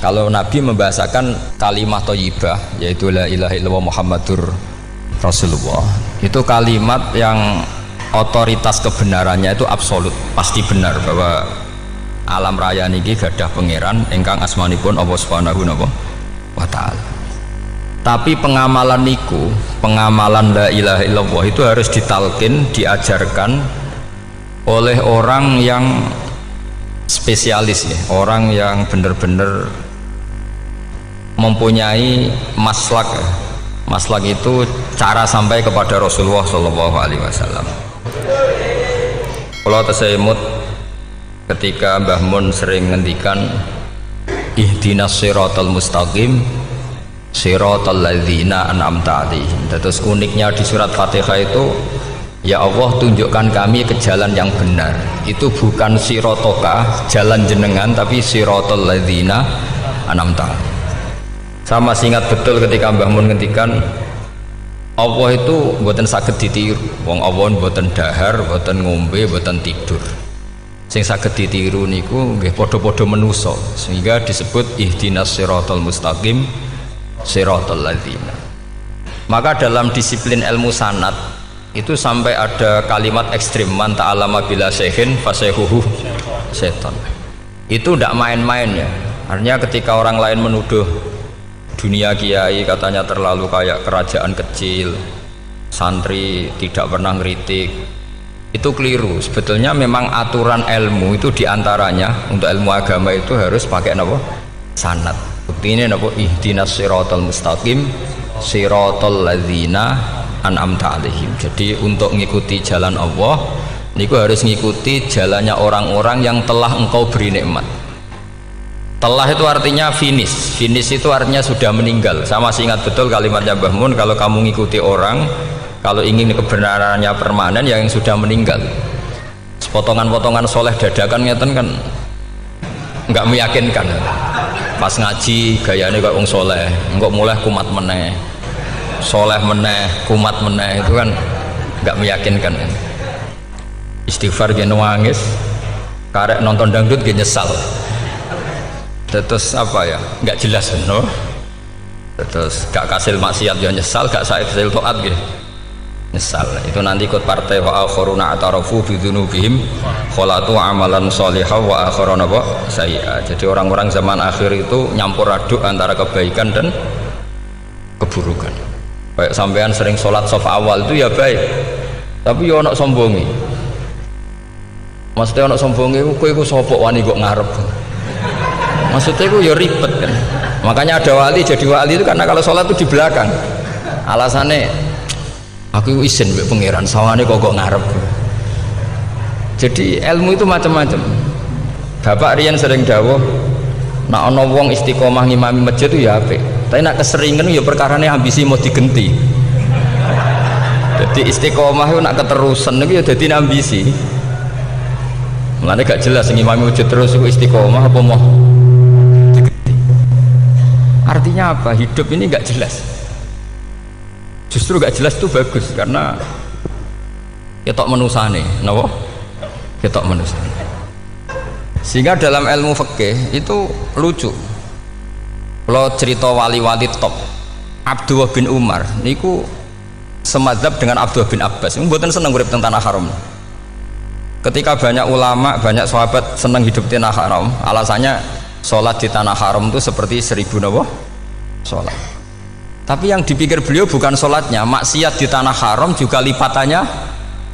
Kalau Nabi membahasakan kalimat thayyibah, yaitu la ilaha illallah Muhammadur Rasulullah, itu kalimat yang otoritas kebenarannya itu absolut, pasti benar bahwa alam raya niki gadah pangeran ingkang asmanipun Allah Subhanahu wa taala. Tapi pengamalan niku, pengamalan la ilaha illallah itu harus ditalkin, diajarkan oleh orang yang spesialis ya, orang yang benar-benar mempunyai maslak. Maslak itu cara sampai kepada Rasulullah Shallallahu Alaihi Wasallam. Kalau tersemut ketika Mbah Mun sering ngendikan ihdinas siratal mustaqim siratal ladzina an'amta 'alaihim. Terus uniknya di surat Fatihah itu, ya Allah tunjukkan kami ke jalan yang benar. Itu bukan sirotoka jalan jenengan, tapi siratal ladzina an'amta 'alaihim. Saya masih ingat betul ketika Mbah Mun ngendikan Allah itu mboten saged ditiru. Wong Allah mboten dahar, mboten ngombe, mboten tidur. Sing saged ditiru niku nggih padha-padha manusa, sehingga disebut ihdinas siratal mustaqim siratal ladzina. Maka dalam disiplin ilmu sanad itu sampai ada kalimat ekstrim, man ta'allama bila syekhin fasyekhuhu setan. Itu tidak main-main ya. Artinya ketika orang lain menuduh dunia kiai katanya terlalu kayak kerajaan kecil, santri tidak pernah ngeritik, itu keliru. Sebetulnya memang aturan ilmu itu diantaranya untuk ilmu agama itu harus pakai apa? Sanad. Bukti ini apa? Ihdinas siratal mustaqim siratal ladzina an'amta 'alaihim. Jadi untuk mengikuti jalan Allah niku harus mengikuti jalannya orang-orang yang telah engkau beri nikmat. Telah itu artinya finish. Finish itu artinya sudah meninggal. Saya masih ingat betul kalimatnya Mbah Mun, kalau kamu mengikuti orang, kalau ingin kebenarannya permanen, yang sudah meninggal. Potongan-potongan soleh dadakan ngeten kan nggak meyakinkan. Pas ngaji gayanya kayak wong soleh, enggak mulai kumat meneh, soleh meneh, kumat meneh, itu kan nggak meyakinkan. Istighfar gini nangis, karek nonton dangdut gini nyesal. Terus apa ya, nggak jelas no? Terus gak kasil maksiat ya nyesal, gak kasil toat gitu nyesal. Itu nanti ikut partai wa akharuna atarafu bidzunubihim kholatu amalan sholihah wa akharuna sayyi'ah. Jadi orang-orang zaman akhir itu nyampur aduk antara kebaikan dan keburukan. Kayak sampean sering sholat shaf awal itu ya baik, tapi ya ono sombongi. Maksudnya ono sombongi kowe iku sapa wani kok ngarep. Maksudnya itu ya ribet kan. Makanya ada wali jadi wali itu karena kalau sholat itu di belakang. Alasannya aku izin mbek pangeran, sawane kok ngarep. Jadi ilmu itu macam-macam. Bapak riyen sering dawuh, nek ana wong istiqomah ngimami masjid itu ya apik. Tapi nek keseringan ya perkarane ambisi mau digenti. Jadi istiqomah itu nek keterusan itu ya dadi ambisi. Mulane gak jelas ngimami masjid terus itu istiqomah apa mau. Artinya apa? Hidup ini nggak jelas. Justru nggak jelas itu bagus karena ketok menusane, napa? Ketok menusane. Sehingga dalam ilmu fikih itu lucu. Kalau cerita wali-wali top, Abdullah bin Umar, niku semadzhab dengan Abdullah bin Abbas. Mboten seneng urip teng tanah haram. Ketika banyak ulama, banyak sahabat seneng hidup di tanah haram, alasannya sholat di tanah haram itu seperti 1000 nawa sholat. Tapi yang dipikir beliau bukan sholatnya, maksiat di tanah haram juga lipatannya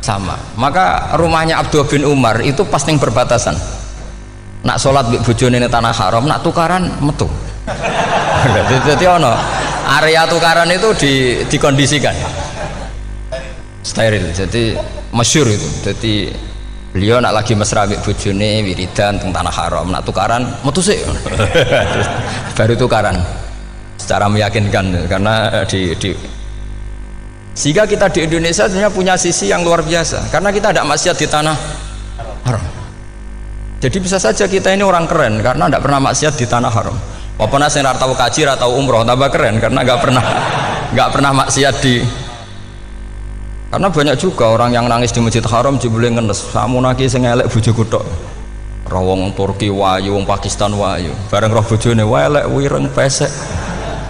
sama. Maka rumahnya Abdullah bin Umar itu pas ning perbatasan. Nak sholat bojone ning tanah haram, nak tukaran metu. Jadi ono area tukaran itu dikondisikan steril. Jadi masyhur itu. Jadi beliau nak lagi mesra mbek bojone wiridan teng tanah haram, nak tukaran metu sik. Baru tukaran secara meyakinkan karena sehingga kita di Indonesia sebenarnya punya sisi yang luar biasa karena kita tidak maksiat di tanah haram. Jadi bisa saja kita ini orang keren karena tidak pernah maksiat di tanah haram. Apa nasi ratau kaji ratau umroh tambah keren karena nggak pernah maksiat di. Karena banyak juga orang yang nangis di Masjid Haram jebule ngenes, samunaki sing elek bojoku tok. Rawong Turki wayu, wong Pakistan wayu. Bareng roh bojone wae elek wireng pesek.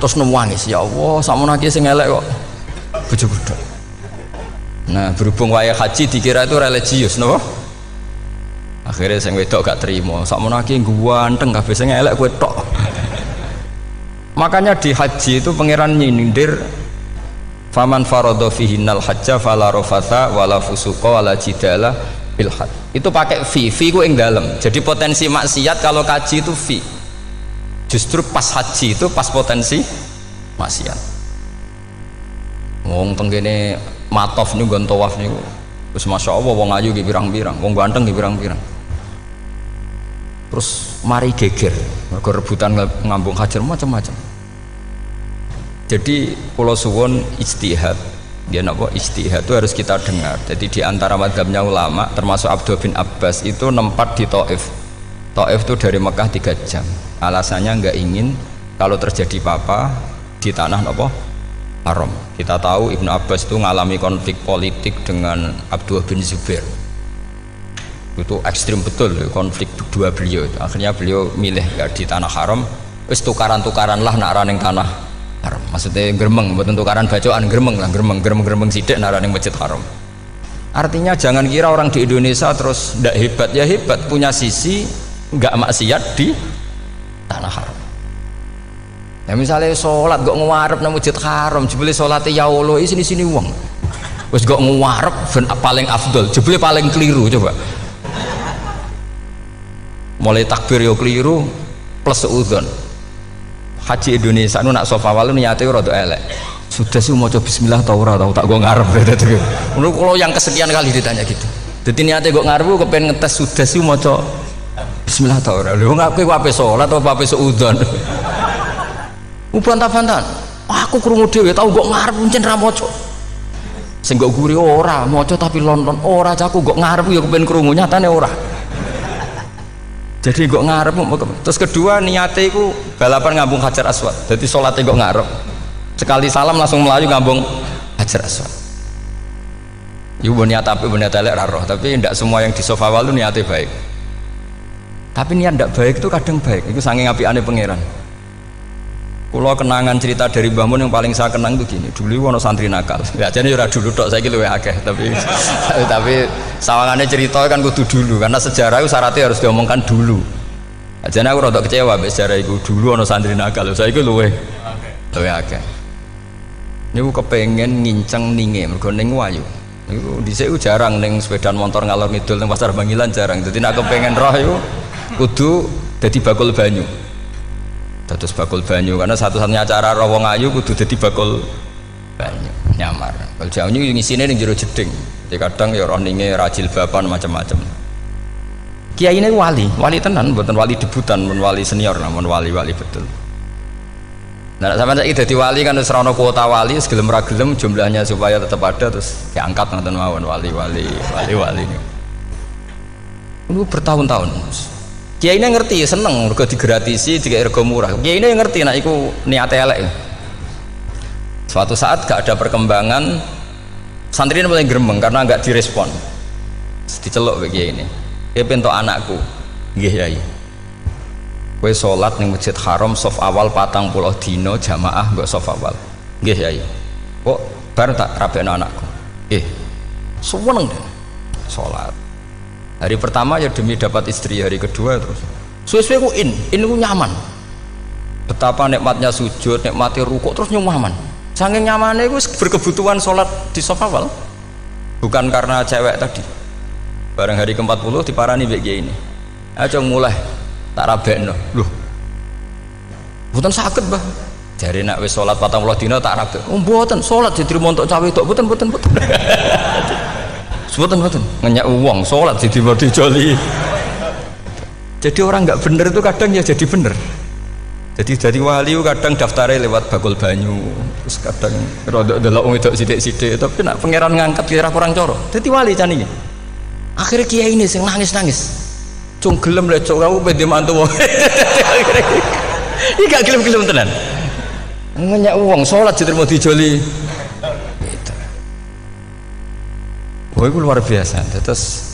Terus nangis, ya Allah, sakmono iki sing elek kok bojo budal. Nah, berhubung wae haji dikira itu religius, napa? Akhirnya sing wedok gak terima. Sakmono iki ganteng kabeh sing elek kowe tok. Makanya di haji itu pangeran nyindir faman faradha fihinnal hajja fala rafatha wala fusuqa wala jidala bil hajj. Itu pakai fi ku ing dalem. Jadi potensi maksiat kalau kaji itu fi. Justru pas haji itu pas potensi maksiat. Wong teng kene matof niku nggon tawaf niku wis masyaallah wong ayu ki pirang-pirang, wong ganteng ki pirang-pirang. Terus mari geger mergo rebutan ngambung hajar macam-macam. Jadi kula suwun ijtihad, dia napa ijtihad itu harus kita dengar. Jadi di antara mazhabnya ulama termasuk Abdul bin Abbas itu nempat di Taif. Taif itu dari Mekah 3 jam. Alasannya nggak ingin kalau terjadi apa-apa di tanah napa haram. Kita tahu Ibnu Abbas itu mengalami konflik politik dengan Abdullah bin Zubair. Itu ekstrim betul konflik dua beliau. Akhirnya beliau milih ya di tanah haram, wis tukaran-tukaran lah nak ning tanah haram. Maksudnya gremeng, mboten tukaran bacaan, gremeng lah, gremeng sithik nak ning masjid haram. Artinya jangan kira orang di Indonesia terus ndak hebat, ya hebat, punya sisi nggak maksiat di tanah haram. Ya misalnya sholat kok ngarep nang masjid haram, jebule salate ya Allah sini wong. Wis kok ngarep paling afdol, jebule paling keliru coba. Mulai takbir yo keliru plus seudon. Haji Indonesia nu nak sofa walu niate rada elek. Sudah sih maca bismillah ta ora tau tak go ngarep gitu. Ngono kalau yang kesekian kali ditanya gitu. Dadi niate go ngarep kepen ngetes sudah sih maca bismillah ta ora. Lho ngaku ape salat apa ape seudon. Bantah-bantahan. Aku krungu dhewe tau kok ngarep pancen ra maca. Sing kok guri ora maca tapi lonton ora caku kok ngarep ya kepen krungu nyatane ora. Jadi kok ngarep. Terus kedua niate iku balapan ngambung Hajar Aswad. Jadi sholatnya kok ngarep. Sekali salam langsung melayu ngambung Hajar Aswad. Ibu niat apa niat elek ra roh, tapi tidak semua yang di sofa wal itu niatnya baik. Tapi niat tidak baik itu kadang baik. Itu saking apiane pangeran. Kalau kenangan cerita dari Mbah Mun yang paling saya kenang itu gini. Dulu ono santri nakal. Ya jadi ora dulu tok saiki luwih akeh, tapi sawangannya cerita kan kudu dulu karena sejarah itu syaratnya harus diomongkan dulu. Jadi aku rada kecewa mbek sejarah itu. Dulu ono santri nakal, saiki luwih akeh. Niku kepengen nginceng ninge mergo ning wayu. Niku dhisik jarang ning sepeda motor ngalor ngidul ning pasar Bangilan jarang. Dadi nek kepengen roh iku kudu dadi bakul banyu. Dados bakul banyu karena satu-satunya cara roh wong ayu kudu dadi bakul banyu nyamar. Kalau jauh ini ngisine ning jero jeding. Jadi kadang ya roh ninge rajil bapan macam-macam. Kiai ini wali tenan, bukan wali debutan, bukan wali senior, namun wali betul. Nah, sampai saiki dadi wali kan wis ora ono kuota wali, segelem ra gelem jumlahnya supaya tetap ada terus diangkat ngoten mawon wali ini. Ini bertahun-tahun. Kiai ini ngerti seneng mergo digratisi dikai rego murah. Kiai ini ngerti nek iku niate elek. Suatu saat gak ada perkembangan, santri ini mulai gremeng karena gak direspon. Diceluk ke kiai ini. Kiai pentok anakku. Nggih Yai. Kowe salat ning Masjid Haram saf awal 40 dina jamaah mbok saf awal. Nggih Yai. Kok bar tak rabekno anakku. Nggih. Seneng deh. Salat. Hari pertama ya demi dapat istri, hari kedua terus suwe-suwe ku ku nyaman. Betapa nikmatnya sujud, nikmati rukuk terus nyaman. Saking nyamannya ku berkebutuhan sholat di sofa awal. Bukan karena cewek tadi. Bareng hari ke-40 diparani mbek kiai ini. Ayo mulai tak rabekno. Loh. Mboten saged, Mbah. Jare nek wis sholat 40 dina tak rabek. Oh mboten, sholat diterima untuk cawe tok, mboten. Betul ngenyak uang sholat jadi mau dijoli. Jadi orang nggak bener itu kadang ya jadi bener. Jadi wali kadang daftarnya lewat bakul banyu, terus kadang rodok delok wedok sidik-sidik, tapi nak pangeran ngangkat kira kurang coro. Jadi wali can ini. Akhirnya kiai ini sing nangis. Cung gelem lek cok aku pede mantu wong. Iki gak gelem-gelem tenan. Ngenyak uang sholat jadi mau dijoli. Oh itu luar biasa. Terus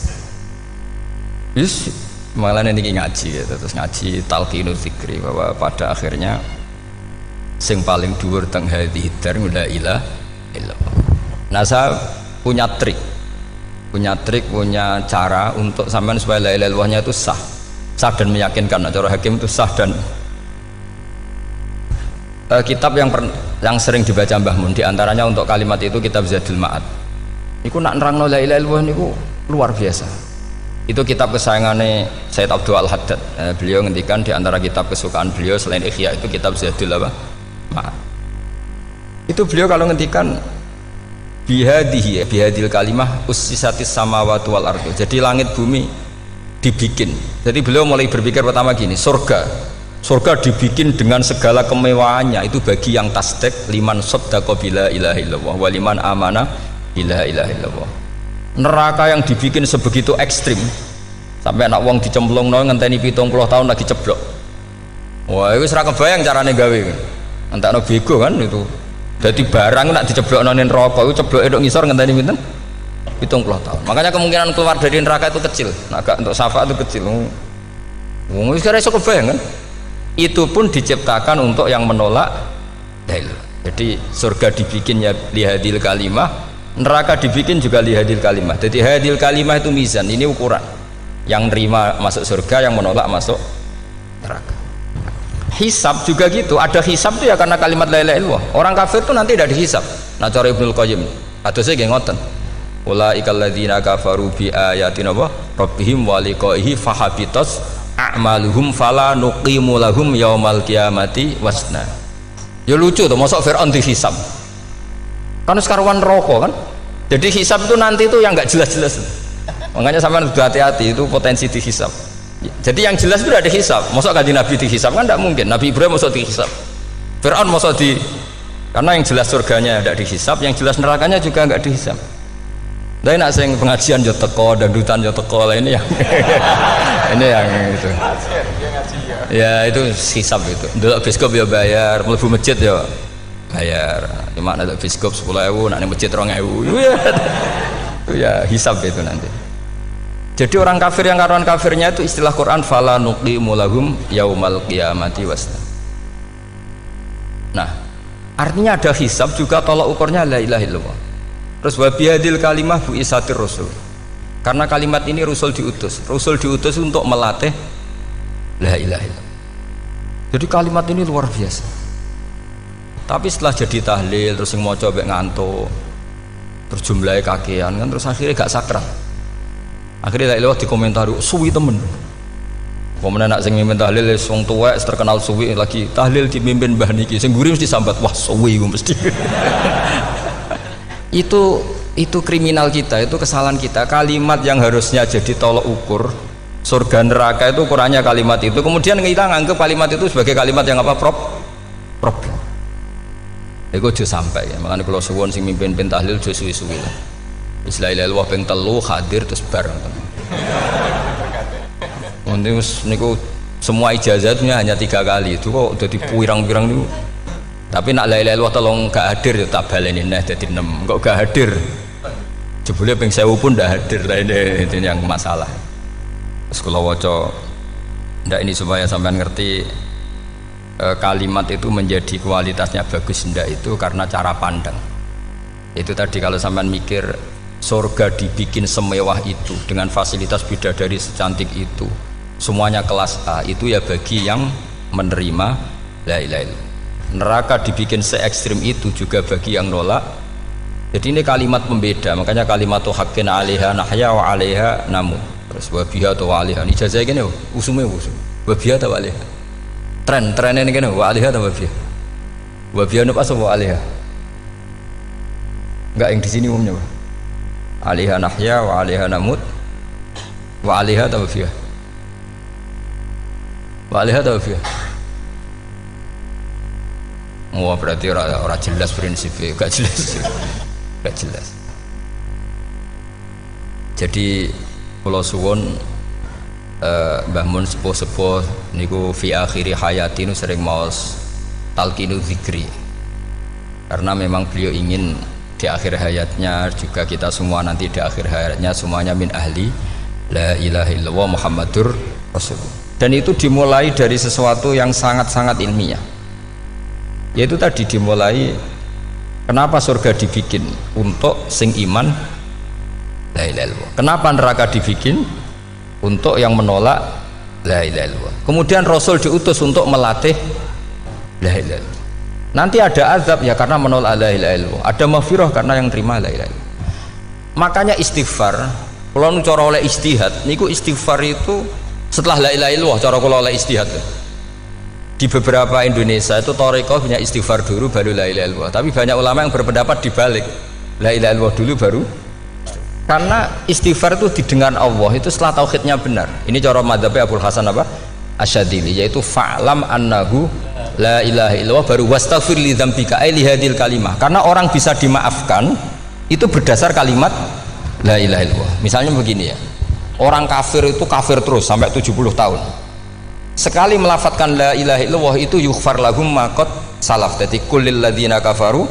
malah ini ngaji gitu. Terus ngaji talqinu dzikri bahwa pada akhirnya sing paling dhuwur teng hadhihi dar la ilaha illallah. Nah saya punya trik, punya cara untuk sampean supaya la ilaha illallahnya itu sah dan meyakinkan. Nah, cara hakim itu sah dan kitab yang sering dibaca Mbah Mun diantaranya untuk kalimat itu kitab Zadul Ma'ad. Iku nak nerangno la ilaha illallah niku luar biasa. Itu kitab kesayangannya Sayyid Abdul Al-Haddad. Beliau ngendikan di antara kitab kesukaan beliau selain Ihya itu kitab Zadul Ma'ad. Itu beliau kalau ngendikan bihadil kalimah ussisatis samawati wal ardu. Jadi langit bumi dibikin. Jadi beliau mulai berpikir pertama gini, surga dibikin dengan segala kemewahannya itu bagi yang tasdek liman saddaqa bila ilaha illallah wa liman amana bila ilaha illallah. Neraka yang dibikin sebegitu ekstrim sampai anak wong dicemplungno ngenteni 70 tahun lagi ceblok. Wah, itu ora kebayang carane gawe. Entakno bego kan itu. Jadi barang nak diceblokno ning neraka itu cebloke tok ngisor ngenteni pinten? 70 tahun. Makanya kemungkinan keluar dari neraka itu kecil. Nah, agak untuk syafaat itu kecil. Wong wis ora iso kebayang kan? Itu pun diciptakan untuk yang menolak dalil. Jadi surga dibikin ya lihadil kalimah, neraka dibikin juga lihadil kalimah. Jadi hadil kalimah itu mizan, ini ukuran. Yang nerima masuk surga, yang menolak masuk neraka. Hisab juga gitu, ada hisab itu ya karena kalimat la ilaha illallah. Orang kafir itu nanti tidak dihisab. Nah cara Ibnul Qayyim, adose nggih ngoten. Ulaikal ladzina kafaru bi ayatina rabbihim wa liqaihi fahabitas a'maluhum fala nuqimu lahum yaumal qiyamati wasna. Ya lucu tuh, mosok Fir'aun dihisab kan sekaruan rokok kan. Jadi hisab itu nanti itu yang nggak jelas-jelas, makanya sampean harus hati-hati, itu potensi dihisab. Jadi yang jelas itu udah dihisab. Mosok kanjeng Nabi dihisab kan tidak mungkin. Nabi Ibrahim mosok dihisab, Fir'aun mosok karena yang jelas surganya tidak dihisab, yang jelas nerakanya juga nggak dihisab. Tapi nak sing pengajian yo teko, dangdutan yo teko lah ini yang ini yang itu. Ya itu hisab itu. Delok biskop ya bayar, mlebu masjid ya bayar. Cuma nek biskop 10.000, nek masjid 2.000. Itu ya hisab itu nanti. Jadi orang kafir yang karuan kafirnya itu istilah Quran fala nuqimu lahum yaumal qiyamati wasna. Nah, artinya ada hisab juga tolak ukurnya la ilaha illallah. Terus wabihadil kalimah bu isatir rasul, karena kalimat ini rasul diutus untuk melatih la ilaha illallah. Jadi kalimat ini luar biasa. Tapi setelah jadi tahlil terus yang mau coba ngantuk terus jumlahnya kakean kan, terus akhirnya gak sakral. Akhirnya la ilaha dikomentari suwi temen. Pemenang nak sing mimpin tahlil wong tuwek terkenal suwi, lagi tahlil dipimpin mbah niki sing mburi mesti sambat wah suwi mesti. itu kriminal kita, itu kesalahan kita. Kalimat yang harusnya jadi tolok ukur surga neraka itu ukurannya kalimat itu, kemudian kita nganggap kalimat itu sebagai kalimat yang apa problem. Itu aja sampai ya. Makanya kalau suwon sing mimpin tahlil aja suwi-suwi lah. Istilah ilal ping 3 hadir terus bareng. Nanti niku semua ijazatnya hanya 3 kali itu kok udah dipirang-pirang niku. Tapi nak la ilaha illallah tolong gak hadir ya tak baleni neh dadi 6. Kok gak hadir? Jebule ping 1000 pun ndak hadir. Lah ini yang masalah. Terus kula waca ndak ini supaya sampean ngerti kalimat itu menjadi kualitasnya bagus ndak itu karena cara pandang. Itu tadi kalau sampean mikir surga dibikin semewah itu dengan fasilitas bidadari secantik itu, semuanya kelas A, itu ya bagi yang menerima la ilaha illallah. Neraka dibikin se ekstrim itu juga bagi yang nolak. Jadi ini kalimat pembeda, makanya kalimat tuh hakin alaiha nahya wa alaiha namu. Terus wabiha atau alaiha ini jazah gini usum wabiha atau alaiha tren ini gini wa alaiha atau wabiha nupas wa alaiha enggak yang di sini umumnya alaiha nahya wa alaiha namut wa alaiha atau wabiha oh berarti orang jelas prinsipnya, gak jelas. Jadi kalau suwon Mbah Mun sepuh-sepuh niku fi akhiri hayati nu sering maos talqinu zikri, karena memang beliau ingin di akhir hayatnya juga kita semua nanti di akhir hayatnya semuanya min ahli la ilaha illallah Muhammadur Rasul. Dan itu dimulai dari sesuatu yang sangat-sangat ilmiah, yaitu tadi dimulai kenapa surga dibikin untuk sing iman la ilaha illallah, kenapa neraka dibikin untuk yang menolak la ilaha illallah. Kemudian Rasul diutus untuk melatih la ilaha illallah. Nanti ada azab ya karena menolak la ilaha illallah, ada maghfirah karena yang terima la ilaha illallah. Makanya istighfar, kalau cara oleh istihad niku istighfar itu setelah la ilaha illallah, cara kalau oleh istihad di beberapa Indonesia itu thariqah punya istighfar dulu baru la ilaha illallah, tapi banyak ulama yang berpendapat dibalik, la ilaha illallah dulu baru, karena istighfar itu didengar Allah itu setelah tauhidnya benar. Ini cara madzhabnya Abul Hasan apa? Asyadili, yaitu fa'lam annahu la ilaha illallah baru wastaghfir li dzambika ai li hadil kalimah, karena orang bisa dimaafkan itu berdasar kalimat la ilaha illallah. Misalnya begini ya, orang kafir itu kafir terus sampai 70 tahun, sekali melafatkan la ilaha illallah itu yughfar lahum ma qad salaf. Jadi kullil ladzina kafaru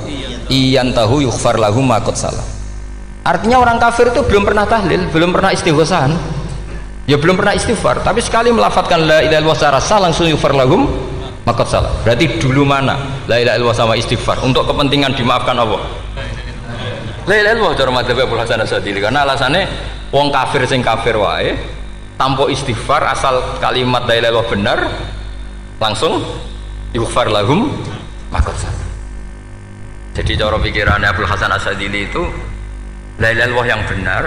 iyantahu yughfar lahum ma qad salaf. Artinya orang kafir itu belum pernah tahlil, belum pernah istighosahan, ya belum pernah istighfar, tapi sekali melafatkan la ilaha illallah secara sah langsung yughfar lahum ma qad salaf. Berarti dulu mana la ilaha illallah sama istighfar untuk kepentingan dimaafkan Allah? La ilaha illallah cara madzhab Abul Hasan Asyadili, karena alasannya wong kafir sing kafir wae tanpa istighfar, asal kalimat la ilaha illallah benar langsung yughfar lahum ma qad salaf. Jadi cara pikirannya Abul Hasan Asyadili itu la ilaha illallah yang benar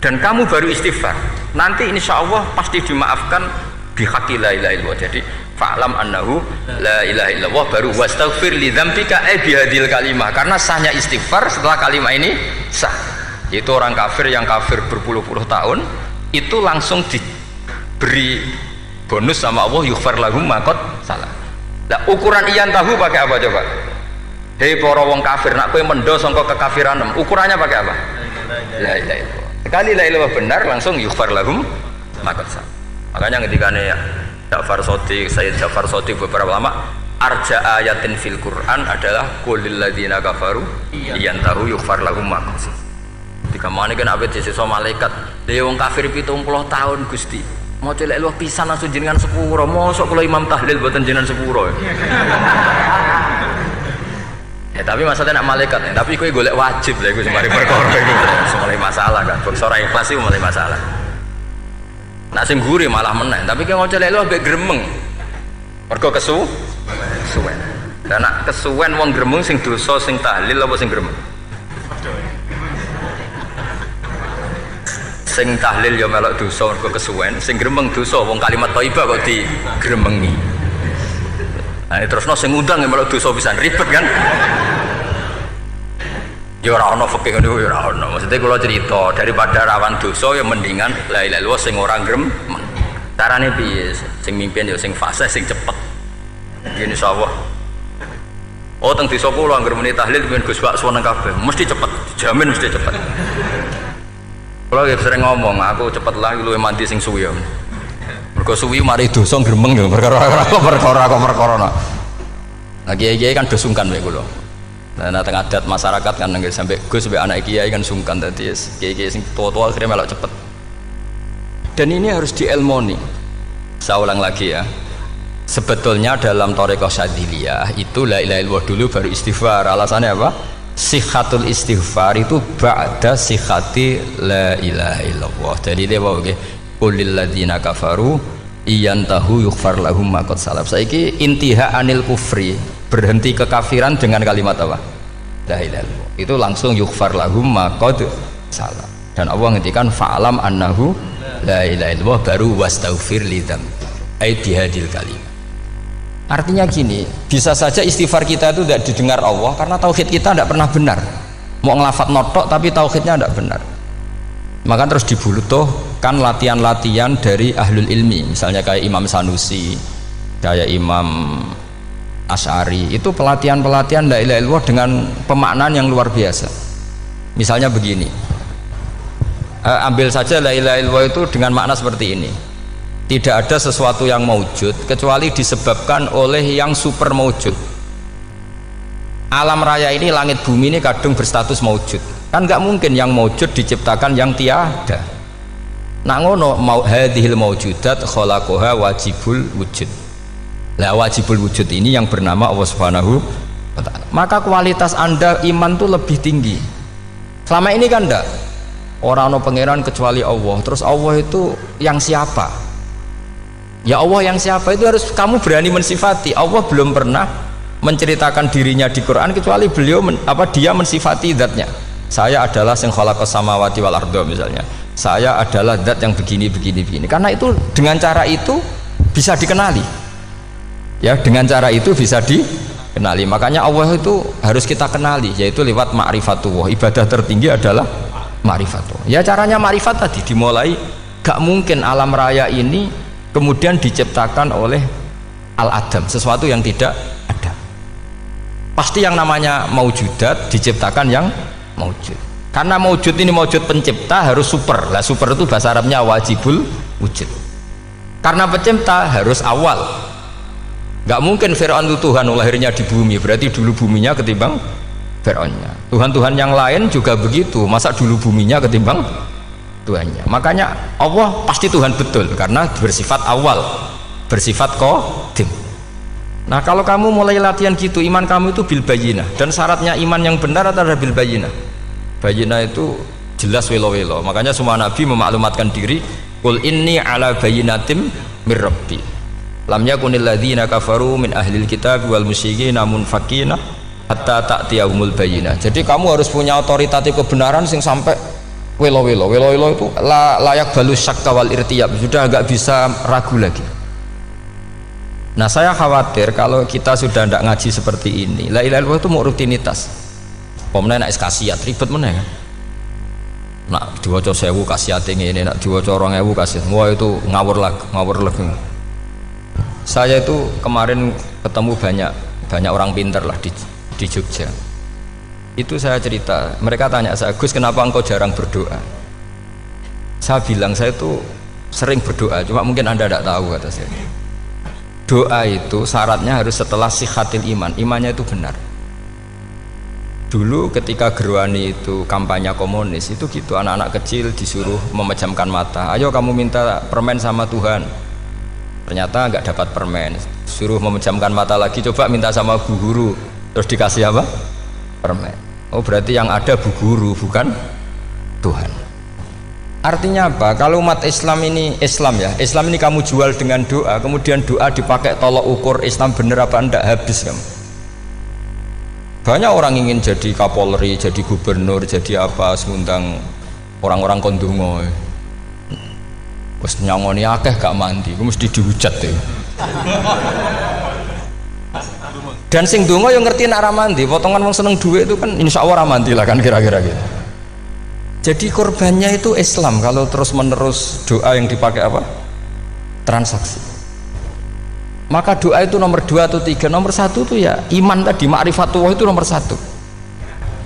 dan kamu baru istighfar, nanti insya Allah pasti dimaafkan bihaqi la ilaha illallah. Jadi fa'lam annahu la ilaha illallah baru wastaghfir li dzambika bihadil kalimah, karena sahnya istighfar setelah kalimat ini sah. Itu orang kafir yang kafir berpuluh-puluh tahun itu langsung diberi bonus sama Allah yughfar lahum ma qad salaf. Nah, ukuran iyan tahu pakai apa coba? Hei para wong kafir, nak kowe mendo sangka kekafiran, ukurannya pakai apa? La ilaha illallah. Sekali la ilaha illallah benar langsung yughfar lahum ma qad salaf. Makanya ketikane ya Ja'far Shadiq, Sayyid Ja'far Shadiq, beberapa lama arja ayatin fil Quran adalah qulil ladzina kafaru iyantahu yughfar lahum ma qad salaf. Dikamane kan abet sesuk malaikat, "Lha wong kafir 70 tahun Gusti. Mau celek lu pisan langsung jenengan sepuro. Mosok kula imam tahlil mboten jenengan sepuro." Ya tapi maksudnya nak malaikat, tapi kowe golek wajib lha iku semari perkara iku. Mulai masalah kan. Bangsa ora ikhlas iku mulai masalah. Nak sing guri malah meneh, tapi kowe ngocelek lu ambek gremeng. Mergo kesuwen. Dan nak kesuwen wong gremeng sing dosa sing tahlil apa sing gremeng? Sing tahlil ya melok dosa mergo kesuwen, sing gremeng dosa wong kalimat thayyibah kok digremengi. Nah, terusno sing ngundang ya melok dosa pisan, ribet kan? Ya ora ono fikih ngono ya ora ono. Maksudnya kula cerita daripada rawan dosa ya mendingan la ilaha illallah sing ora gremeng. Carane piye? Sing mimpin ya sing fasih sing cepet. Yen insyaallah. Oh teng desa kula anggere muni tahlil ben Gus Bak suweneng kabeh, mesti cepet, dijamin mesti cepet. Kalau sering ngomong, aku cepet lah luwih mandi sing suwi. Mergo suwi mari dosa gremeng lho, perkara nah kiai-kiai kan do sungkan mek kula. Nah teng adat masyarakat kan nggih sampai Gus sampai anak kiai kan sungkan, dadi kiai-kiai sing tua-tua akhirnya melok cepet. Dan ini harus dielmoni. Saya ulang lagi ya. Sebetulnya dalam thariqah Syadziliyah itu la ilaha illallah dulu baru istighfar. Alasannya apa? Sikhatul istighfar itu ba'da sikhati la ilaha illallah. Jadi dia bawa ke qulil ladzina kafaru iyantahu yughfar lahum ma qad salaf. Saiki intiha anil kufri, berhenti kekafiran dengan kalimat apa? La ilaha illallah. Itu langsung yughfar lahum ma qad salaf. Dan Allah ngendikan fa'lam annahu la ilaha illallah baru wastaghfir lidzam ai bihadil kalimah. Artinya gini, bisa saja istighfar kita itu tidak didengar Allah karena tauhid kita tidak pernah benar. Mau ngelafat notok tapi tauhidnya tidak benar. Maka terus dibutuhkan latihan-latihan dari ahlul ilmi, misalnya kayak Imam Sanusi, kayak Imam Asy'ari. Itu pelatihan-pelatihan la ilaha illallah dengan pemaknaan yang luar biasa. Misalnya begini, ambil saja la ilaha illallah itu dengan makna seperti ini. Tidak ada sesuatu yang maujud kecuali disebabkan oleh yang super maujud. Alam raya ini, langit bumi ini kadung berstatus maujud. Kan nggak mungkin yang maujud diciptakan yang tiada. Nak ngono mau hadhil maujudat khalaqaha wajibul wujud. Lah wajibul wujud ini yang bernama Allah Subhanahu wa ta'ala. Maka kualitas Anda iman tuh lebih tinggi. Selama ini kan enggak orang no pangeran kecuali Allah. Terus Allah itu yang siapa? Ya Allah yang siapa itu harus kamu berani mensifati. Allah belum pernah menceritakan dirinya di Quran kecuali beliau dia mensifati zatnya. Saya adalah sing khalaqas samawati wal arda misalnya. Saya adalah zat yang begini. Karena itu dengan cara itu bisa dikenali. Ya, dengan cara itu bisa dikenali. Makanya Allah itu harus kita kenali, yaitu lewat ma'rifatullah. Ibadah tertinggi adalah ma'rifatullah. Ya caranya ma'rifat tadi dimulai. Gak mungkin alam raya ini kemudian diciptakan oleh al-adam, sesuatu yang tidak ada. Pasti yang namanya maujudat diciptakan yang maujud. Karena maujud ini maujud pencipta harus super. Lah super itu bahasa Arabnya wajibul wujud. Karena pencipta harus awal. Gak mungkin Fir'aun itu Tuhan lahirnya di bumi, berarti dulu buminya ketimbang Fir'aunnya. Tuhan-Tuhan yang lain juga begitu, masa dulu buminya ketimbang Tuhannya. Makanya Allah pasti Tuhan betul karena bersifat awal, bersifat qadim. Nah kalau kamu mulai latihan gitu, iman kamu itu bil bayyinah. Dan syaratnya iman yang benar adalah bil bayyinah. Bayyinah itu jelas welo-welo. Makanya semua nabi memaklumatkan diri, qul inni ala bayyinatim mir rabbi. Lam yakunil ladzina kafaru min ahlil kitab wal musyrikin munfakina hatta ta'tiyahumul bayyinah. Jadi kamu harus punya otoritatif kebenaran sing sampai welo-welo. Welo-welo itu layak balus syakka wal irtiyab, sudah agak bisa ragu lagi. Nah saya khawatir kalau kita sudah tidak ngaji seperti ini, la ilaha illallah itu mau rutinitas. Pemenang nak kasiat ribet mana kan? Nak diwaca 1000 kasiat ini, nak diwaca 2000 kasiat, wah itu ngawur lagi. Saya itu kemarin ketemu banyak orang pintar lah di Jogja. Itu saya cerita, mereka tanya saya, Gus kenapa engkau jarang berdoa? Saya bilang saya itu sering berdoa, cuma mungkin anda tidak tahu kata saya. Doa itu syaratnya harus setelah sihatil iman, imannya itu benar. Dulu ketika Gerwani itu kampanye komunis itu gitu, anak-anak kecil disuruh memejamkan mata, ayo kamu minta permen sama Tuhan, ternyata nggak dapat permen, suruh memejamkan mata lagi, coba minta sama bu guru, terus dikasih apa? Permen. Oh berarti yang ada bu guru bukan Tuhan. Artinya apa? Kalau umat Islam ini Islam ini kamu jual dengan doa, kemudian doa dipakai tolok ukur Islam bener apa enggak, habis kamu. Banyak orang ingin jadi Kapolri, jadi gubernur, jadi apa, ngundang orang-orang kondungo. Wes nyangoni akeh gak mandi, mesti dihujat deh. Dan sing donga yang ngerti nak ra mandi, potongan wong seneng duit itu kan insya Allah ra mandi lah kan kira-kira gitu. Jadi korbannya itu Islam kalau terus menerus doa yang dipakai apa? Transaksi. Maka doa itu nomor 2 atau 3, nomor 1 itu ya iman tadi, ma'rifatullah itu nomor 1.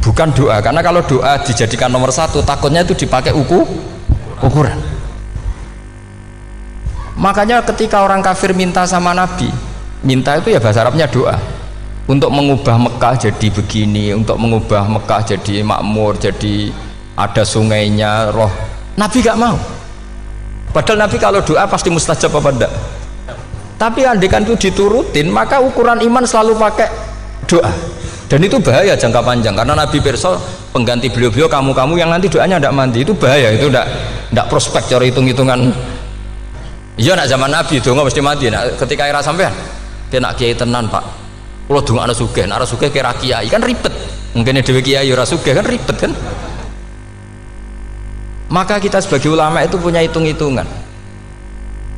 Bukan doa, karena kalau doa dijadikan nomor 1 takutnya itu dipakai ukuran. Makanya ketika orang kafir minta sama Nabi, minta itu ya bahasa Arabnya doa untuk mengubah Mekah jadi begini, untuk mengubah Mekah jadi makmur, jadi ada sungainya, roh. Nabi gak mau. Padahal Nabi kalau doa pasti mustajab apa enggak? Tapi andekan itu diturutin, maka ukuran iman selalu pakai doa. Dan itu bahaya jangka panjang, karena Nabi pirsa pengganti beliau-beliau kamu-kamu yang nanti doanya tidak mandi, itu bahaya, itu tidak prospek cara hitung-hitungan. Iya nak zaman Nabi donga mesti mati. Nak ketika era sampean dia nak kiai tenan Pak, kalau donga ana sugih, nak ora sugih kira kiai kan ribet. Mungkin dhewe kiai ora sugih kan ribet kan. Maka kita sebagai ulama itu punya hitung-hitungan.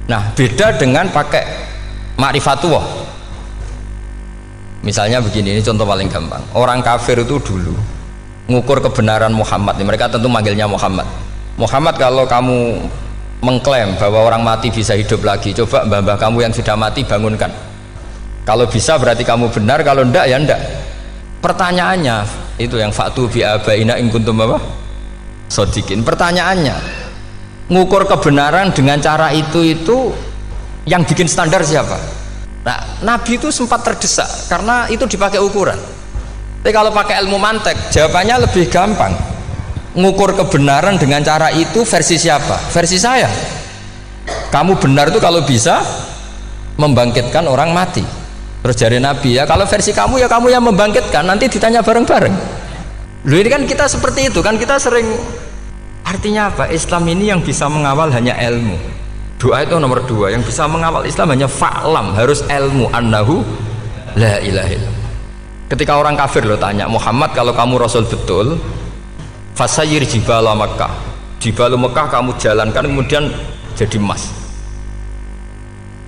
Nah beda dengan pakai ma'rifatullah. Misalnya begini, ini contoh paling gampang. Orang kafir itu dulu ngukur kebenaran Muhammad, mereka tentu manggilnya Muhammad. Muhammad, kalau kamu mengklaim bahwa orang mati bisa hidup lagi, coba mbah-mbah kamu yang sudah mati bangunkan. Kalau bisa berarti kamu benar, kalau ndak ya ndak. Pertanyaannya itu yang faktu bi abaina in kuntum apa? Sodikin. Pertanyaannya, ngukur kebenaran dengan cara itu yang bikin standar siapa? Nah, Nabi itu sempat terdesak karena itu dipakai ukuran. Tapi kalau pakai ilmu mantek, jawabannya lebih gampang. ngukur kebenaran dengan cara itu versi siapa? Versi saya. Kamu benar itu kalau bisa membangkitkan orang mati. Terus jari Nabi, ya kalau versi kamu ya kamu yang membangkitkan, nanti ditanya bareng-bareng. Loh ini kan kita seperti itu kan, kita sering. Artinya apa? Islam ini yang bisa mengawal hanya ilmu. Doa itu nomor 2, yang bisa mengawal Islam hanya fa'lam, harus ilmu annahu la ilaha illallah. Ketika orang kafir lo tanya, Muhammad kalau kamu Rasul betul, fasayir jibala Makkah, jibalu Mekah kamu jalankan kemudian jadi emas,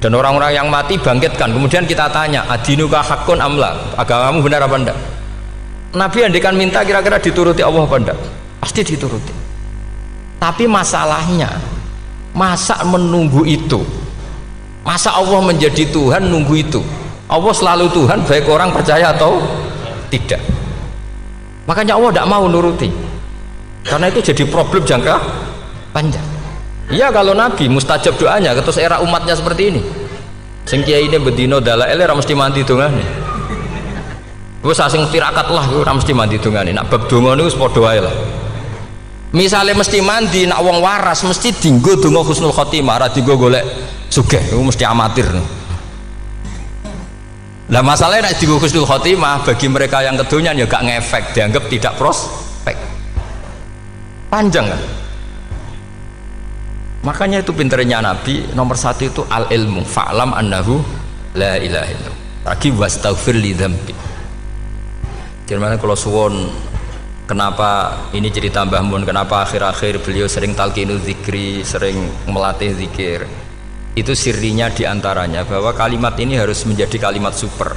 dan orang-orang yang mati bangkitkan, kemudian kita tanya, adinuka hakun amla, agamamu benar apa enggak? Nabi andikan minta kira-kira dituruti Allah apa enggak? Pasti dituruti. Tapi masalahnya, masa menunggu itu? Masa Allah menjadi Tuhan nunggu itu? Allah selalu Tuhan baik orang percaya atau tidak. Makanya Allah tidak mau nuruti, karena itu jadi problem jangka panjang. Iya kalau Nabi mustajab doanya, terus era umatnya seperti ini, sing kiai ini bedino dalail ora mesti mandi dongane. Wis asing tirakat lah ora mesti mandi dongane. Nak bab donga niku wis padha wae lah. Misalnya mesti mandi, nak wong waras mesti dinggo donga husnul khotimah, ora dinggo golek sugih, itu mesti amatir. Lah masalahnya nak dinggo husnul khotimah bagi mereka yang kedonyan ya gak ngefek, dianggap tidak prospek. Panjang kan? Makanya itu pinternya Nabi nomor 1 itu al ilmu, fa'lam annahu la ilaha illallah. Lagi wastaghfir li dzambi. Gimana kalau suwon, kenapa ini cerita Mbah Mun, kenapa akhir-akhir beliau sering talqinu zikri, sering melatih zikir? Itu sirinya diantaranya bahwa kalimat ini harus menjadi kalimat super,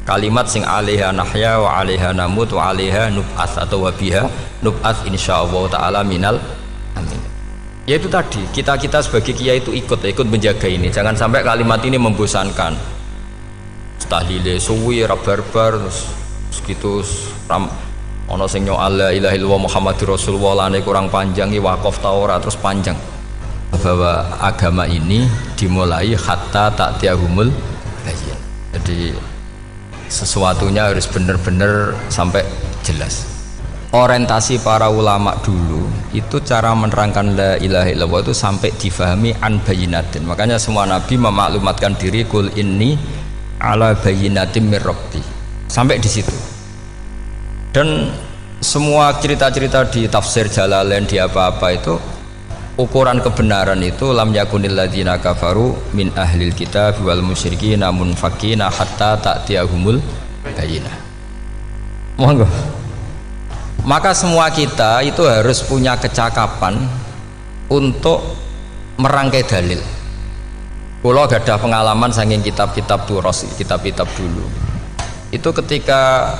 kalimat sing alaiha nahya wa alaiha namut wa alaiha nub'ats, atau wabiha nub'ats insyaallah ta'ala minal amin. Ya itu tadi, kita sebagai kiai itu ikut menjaga ini, jangan sampai kalimat ini membosankan. Tahlile suwi barbar terus gitu ono sing nyoal la ilaha illallah Muhammadur Rasulullah lane kurang panjang, wakaf ta ora terus panjang. Bahwa agama ini dimulai hatta ta'tiyahumul bayyin. Jadi sesuatunya harus benar-benar sampai jelas. Orientasi para ulama dulu itu cara menerangkan la ilaha illallah itu sampai difahami an bayinatin. Makanya semua nabi memaklumatkan diri kul inni ala bayinatin mir rabbi, sampai di situ. Dan semua cerita-cerita di tafsir Jalalain di apa-apa itu ukuran kebenaran itu lam yakunil ladzina kafaru min ahlil kitab wal musyrikin namun fakina hatta ta'tiyahumul bayyinah. Monggo. Maka semua kita itu harus punya kecakapan untuk merangkai dalil. Kalau ada pengalaman saking kitab-kitab turos, kitab-kitab dulu. Itu ketika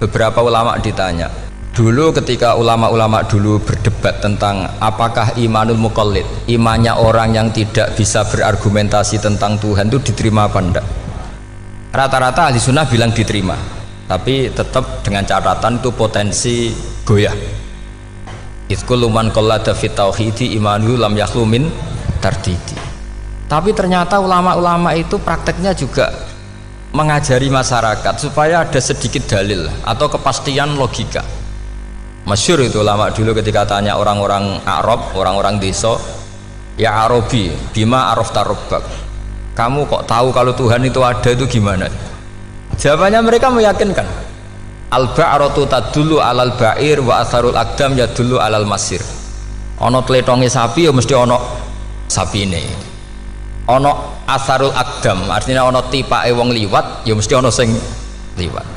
beberapa ulama ditanya, dulu ketika ulama-ulama dulu berdebat tentang apakah imanul muqallid, imannya orang yang tidak bisa berargumentasi tentang Tuhan itu diterima apa enggak? Rata-rata ahli sunnah bilang diterima, tapi tetap dengan catatan itu potensi goyah. Idzkullu man qallada fit tauhidi imanu lam yakhlu min tardidi. Tapi ternyata ulama-ulama itu prakteknya juga mengajari masyarakat supaya ada sedikit dalil atau kepastian logika. Masyhur itu ulama dulu ketika tanya orang-orang Arab, orang-orang desa, ya Arabi, bima arafta rabbak, kamu kok tahu kalau Tuhan itu ada, itu gimana? Jawabannya mereka meyakinkan, al-ba'ratu tadullu alal ba'ir wa atharul aqdam yadullu alal masir. Ono tletonge sapi ya mesti ono sapine, ono atharul aqdam artinya ono tipake wong liwat ya mesti ono sing liwat.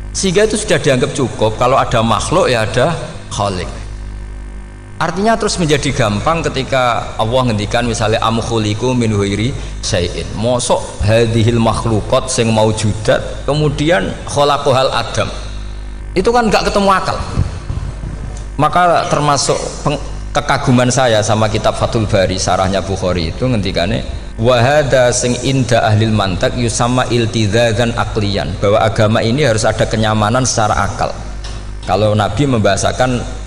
Sehingga itu sudah dianggap cukup, kalau ada makhluk ya ada khalik. Artinya terus menjadi gampang ketika Allah ngendikan misalnya am khuliqu min ghairi syai'in, mosok hadhil makhluqat sing maujudat kemudian khalaqahal adam, itu kan nggak ketemu akal. Maka termasuk kekaguman saya sama kitab Fathul Bari sarahnya Bukhari itu ngendikane wahada sing inda ahlil mantak yusama iltidzadan aklian, bahwa agama ini harus ada kenyamanan secara akal. Kalau Nabi membahasakan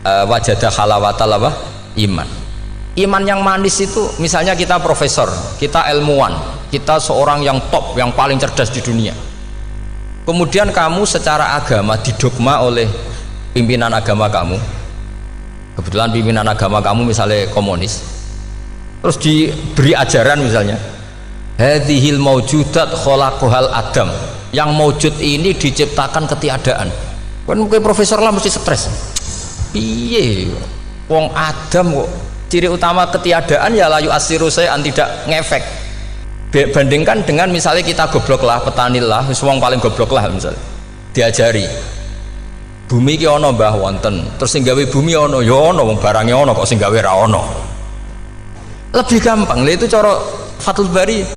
wajadah halawatal apa? Iman yang manis itu misalnya kita profesor, kita ilmuwan, kita seorang yang top, yang paling cerdas di dunia, kemudian kamu secara agama didogma oleh pimpinan agama kamu, kebetulan pimpinan agama kamu misalnya komunis, terus diberi ajaran misalnya hadhil maujudat khalaqahal adam, yang maujud ini diciptakan ketiadaan. Kan mungkin profesor lah mesti stres, piye wong Adam kok ciri utama ketiadaan ya layu asiru saya tidak ngefek. Bandingkan dengan misalnya kita goblok lah, petani lah, wong paling goblok lah misalnya diajari bumi ki ana mbah wonten, terus sing gawe bumi ana ya ana, wong barange ana kok sing gawe ra ana. Lebih gampang lha itu cara Fathul Bari